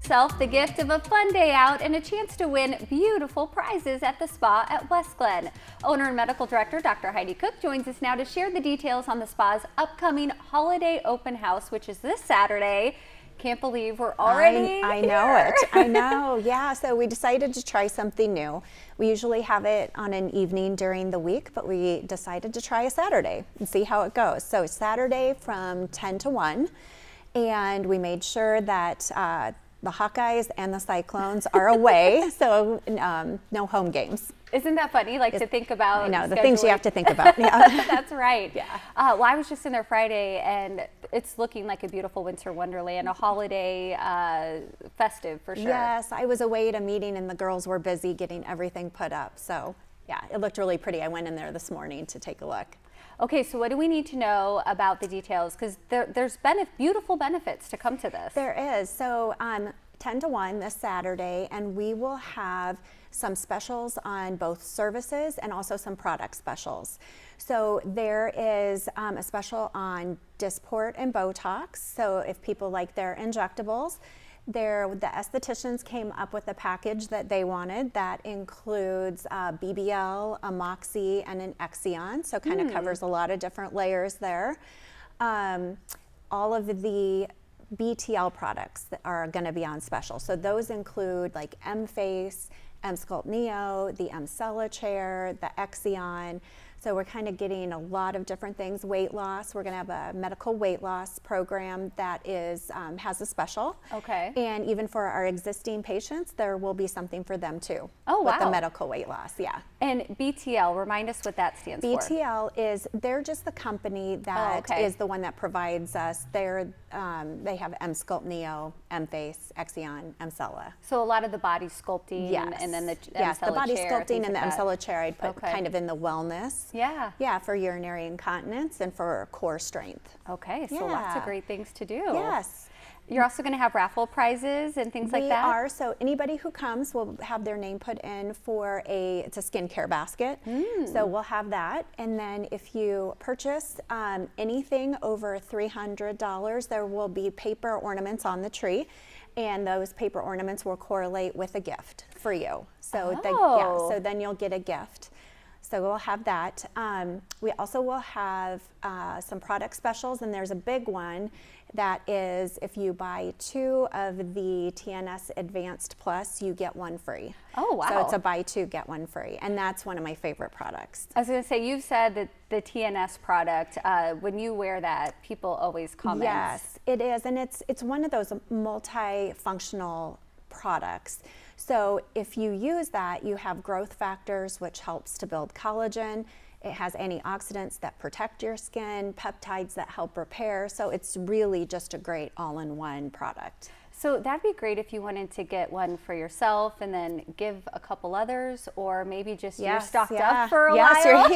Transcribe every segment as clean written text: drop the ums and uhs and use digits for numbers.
Yourself the gift of a fun day out and a chance to win beautiful prizes at the spa at West Glen. Owner and medical director Dr. Heidi Cook joins us now to share the details on the spa's upcoming holiday open house, which is this Saturday. Can't believe we're already I know it. I know. Yeah, so we decided to try something new. We usually have it on an evening during the week, but we decided to try a Saturday and see how it goes. So Saturday from 10 to 1, and we made sure that the Hawkeyes and the Cyclones are away, so no home games. Isn't that funny? Like to think about. I know, the things you have to think about. Yeah. That's right. Yeah. Well, I was just in there Friday, and it's looking like a beautiful winter wonderland, a holiday festive for sure. Yes, I was away at a meeting, and the girls were busy getting everything put up. So, yeah, it looked really pretty. I went in there this morning to take a look. Okay, so what do we need to know about the details? Because there's beautiful benefits to come to this. There is. So 10 to 1 this Saturday, and we will have some specials on both services and also some product specials. So there is a special on Dysport and Botox. So if people like their injectables, the estheticians came up with a package that they wanted that includes BBL, a Moxie, and an Exion. So kind of covers a lot of different layers there. All of the BTL products that are going to be on special. So those include like M-Face, M-Sculpt Neo, the M-Cella chair, the Exion. So we're kind of getting a lot of different things. Weight loss, we're going to have a medical weight loss program that is has a special. Okay. And even for our existing patients, there will be something for them too. Oh, wow. With the medical weight loss, yeah. And BTL, remind us what that stands for. BTL is, they're just the company that is the one that provides us. They have M-Sculpt Neo, M-Face, Exion, M-Cella. So a lot of the body sculpting, yes. and then the yes, the body chair, sculpting and the M-Cella chair I'd put Okay. kind of in the wellness. Yeah. Yeah, for urinary incontinence and for core strength. Okay, so lots of great things to do. Yes. You're also going to have raffle prizes and things like that? We are. So anybody who comes will have their name put in for it's a skincare basket. So we'll have that. And then if you purchase anything over $300, there will be paper ornaments on the tree. And those paper ornaments will correlate with a gift for you. So, so then you'll get a gift. So we'll have that. We also will have some product specials, and there's a big one that is if you buy 2 of the TNS Advanced Plus, you get 1 free. Oh, wow. So it's a buy 2, get 1 free, and that's one of my favorite products. I was going to say, you've said that the TNS product, when you wear that, people always comment. Yes, it is, and it's one of those multifunctional products. So if you use that, you have growth factors, which helps to build collagen. It has antioxidants that protect your skin, peptides that help repair. So it's really just a great all-in-one product. So that'd be great if you wanted to get one for yourself and then give a couple others, or maybe just you're stocked up for a while.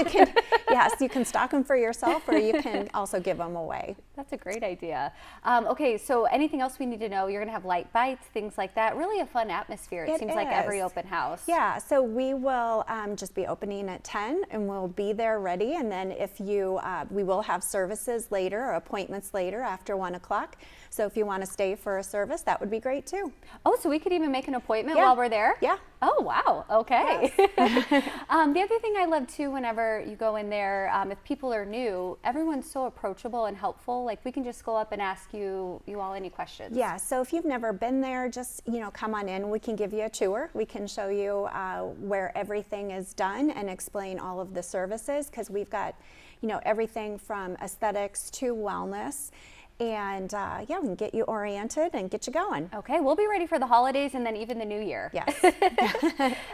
Yes, you can stock them for yourself, or you can also give them away. That's a great idea. Okay, so anything else we need to know? You're going to have light bites, things like that. Really a fun atmosphere. It seems like every open house. Yeah, so we will just be opening at 10, and we'll be there ready. And then if you, we will have services later, or appointments later after 1 o'clock. So if you want to stay for a service, that would be great too. Oh, so we could even make an appointment while we're there? Yeah. Oh, wow. Okay. Yes. The other thing I love too, whenever you go in there, if people are new, everyone's so approachable and helpful. Like we can just go up and ask you all any questions. Yeah, so if you've never been there, just come on in. We can give you a tour. We can show you where everything is done and explain all of the services, because we've got everything from aesthetics to wellness. And we can get you oriented and get you going. Okay, we'll be ready for the holidays and then even the new year. Yes.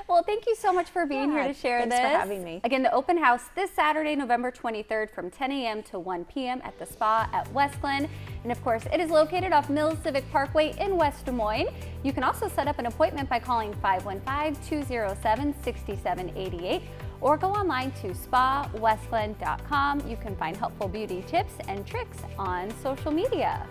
Well, thank you so much for being here to share this. Thanks for having me. Again, the open house this Saturday, November 23rd from 10 a.m. to 1 p.m. at the spa at West Glen. And of course, it is located off Mills Civic Parkway in West Des Moines. You can also set up an appointment by calling 515-207-6788 or go online to spawestglen.com. You can find helpful beauty tips and tricks on social media.